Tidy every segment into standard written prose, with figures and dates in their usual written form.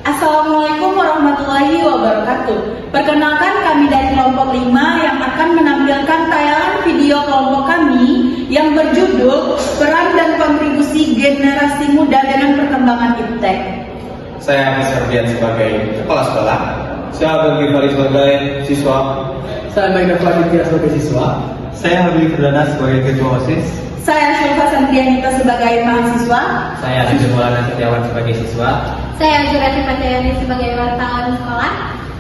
Assalamualaikum warahmatullahi wabarakatuh. Perkenalkan, kami dari kelompok 5 yang akan menampilkan tayangan video kelompok kami yang berjudul Peran dan Kontribusi Generasi Muda dengan Perkembangan Iptek. Saya Mas Ardian sebagai kepala sekolah. Saya Abdul Ghifari sebagai siswa. Saya Maida Faditya sebagai siswa. Saya Habib Perdana sebagai ketua OSIS. Saya Syulfa Santrianita sebagai mahasiswa. Saya Rizal Maulana Setiawan sebagai siswa. Saya Jurati Pancayani sebagai wartawan sekolah.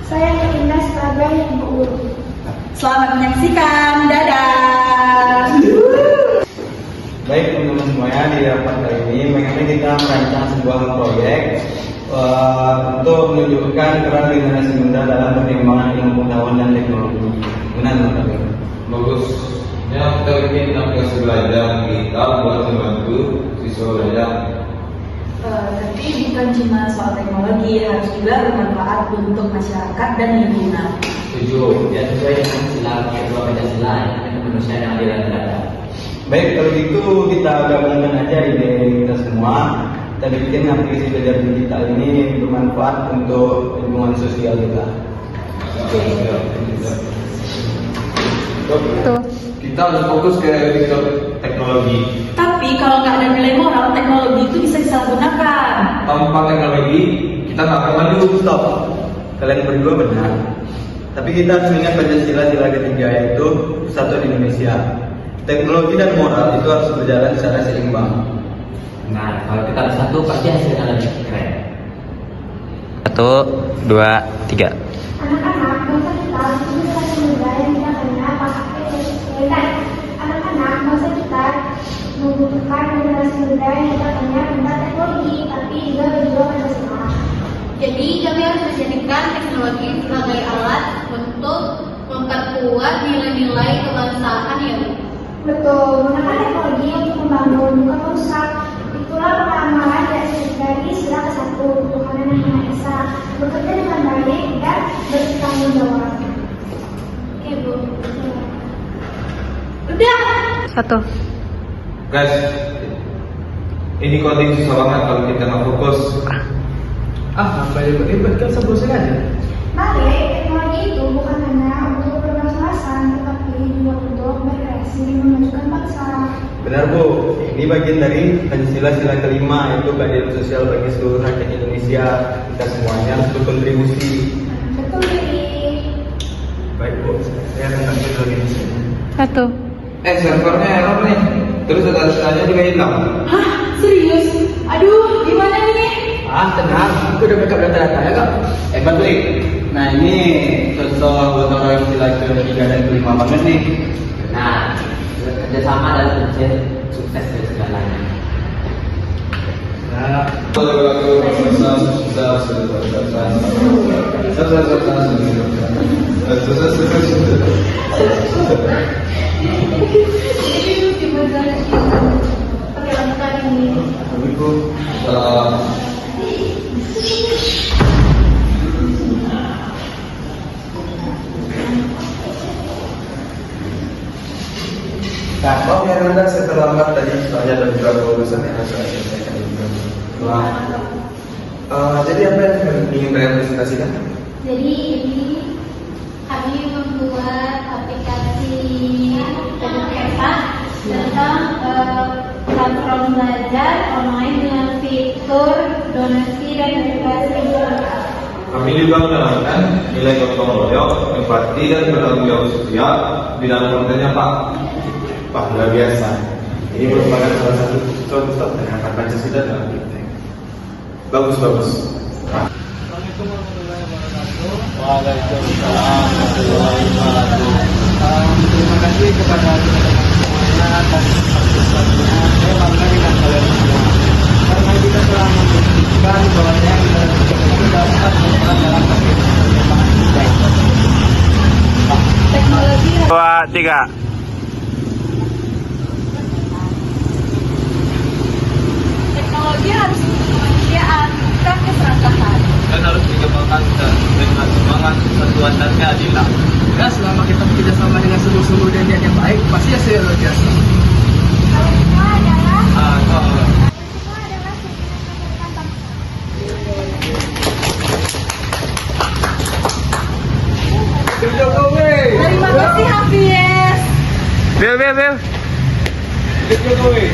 Saya Ketinda sebagai ibu guru. Selamat menyaksikan. Dadah. Baik teman-teman semuanya, di rapat kali ini kita merancang sebuah proyek untuk menunjukkan peran generasi muda dalam perkembangan ilmu pengetahuan dan teknologi. Benar teman-teman? Bagus. Ya, kita ingin aplikasi belajar kita buat membantu siswa belajar. Tapi bukan cuma soal teknologi, harus juga bermanfaat untuk masyarakat dan lingkungan. Tujuh, ya sesuai dengan sila kedua Pancasila yang kemanusiaan yang adil dan beradab. Baik, kalau gitu kita gabungkan aja ide kita semua. Kita bikin aplikasi belajar digital ini bermanfaat untuk lingkungan sosial kita. Kita harus fokus ke teknologi. Tapi kalau nggak ada nilai moral, teknologi itu bisa disalahgunakan. Tanpa teknologi, kita nggak akan maju. Stop. Kalian berdua benar. Tapi kita harus ingat Pancasila sila ketiga, yaitu satu di Indonesia. Teknologi dan moral itu harus berjalan secara seimbang. Nah, kalau kita bersatu pasti hasilnya lebih keren. 1, 2, 3. Anak-anak, bangsa kita itu generasi muda yang tidak hanya pakai kesehatan. Anak-anak, bangsa kita membutuhkan generasi muda yang tidak hanya tentang teknologi, tapi juga berjuang Pancasila. Jadi kami harus menjadikan teknologi sebagai alat untuk memperkuat nilai-nilai kebangsaan ya Bu. Betul, menggunakan teknologi untuk membangun bukan merusak. Itulah pengamalan dari sila ke-1 Tuhan yang Maha Esa, bekerja dengan baik dan bertanggung jawab. Oke Bu. Udah. 1. Guys, ini coding susah banget kalau kita nggak fokus. Apa yang ribet kan sebelum aja. Balik, teknologi itu bukan hanya untuk bermaslahan, tetapi juga untuk berkreasi memajukan bangsa. Benar Bu, ini bagian dari Pancasila sila kelima, yaitu keadilan sosial bagi seluruh rakyat Indonesia. Kita semuanya harus berkontribusi. Betul, Diri. Baik Bu, saya akan kasih lagi di sini. 1. Servernya error nih, terus data-datanya juga hilang. Hah? Serius? Aduh, gimana nih? Tenang, aku udah backup data-datanya kok. Balik. Nah ini contoh buat orang sila ke-3 dan ke-5 banget nih. Nah, kerjasama dan kunci sukses dari segalanya. Nah, Oke, lanjutkan ini. Nah, maaf ya Anda, saya terlambat tadi soalnya ada beberapa urusan yang harus saya selesaikan juga. Jadi apa yang ingin kalian presentasikan? Jadi ini kami membuat aplikasi Educata tentang platform belajar online dengan fitur donasi dan edukasi. Kami juga menerapkan nilai gotong royong, empati dan bertanggung jawab sosial di dalam kontennya Pak, luar biasa. Ini merupakan salah satu contoh penerapan Pancasila dalam Iptek. Bagus. Assalamualaikum warahmatullahi wabarakatuh. Waalaikumsalam warahmatullahi wabarakatuh. Terima kasih kepada teman-teman semuanya atas partisipasinya. Saya bangga dengan kalian semua. Karena kita telah membuktikan bahwasanya kita dapat berperan dalam perkembangan Iptek. Teknologi 2, 3. Teknologi harus untuk kemanusiaan, bukan keserakahan. Dan harus dikembangkan dengan semangat persatuan dan keadilan. Ya, selama kita bekerja sama dengan sungguh-sungguh dan niat yang baik, pasti hasilnya luar biasa. Hal kedua adalah Ah, Hal kedua adalah sukses mencapai bangsa. Beb. Gitu, Jokowi.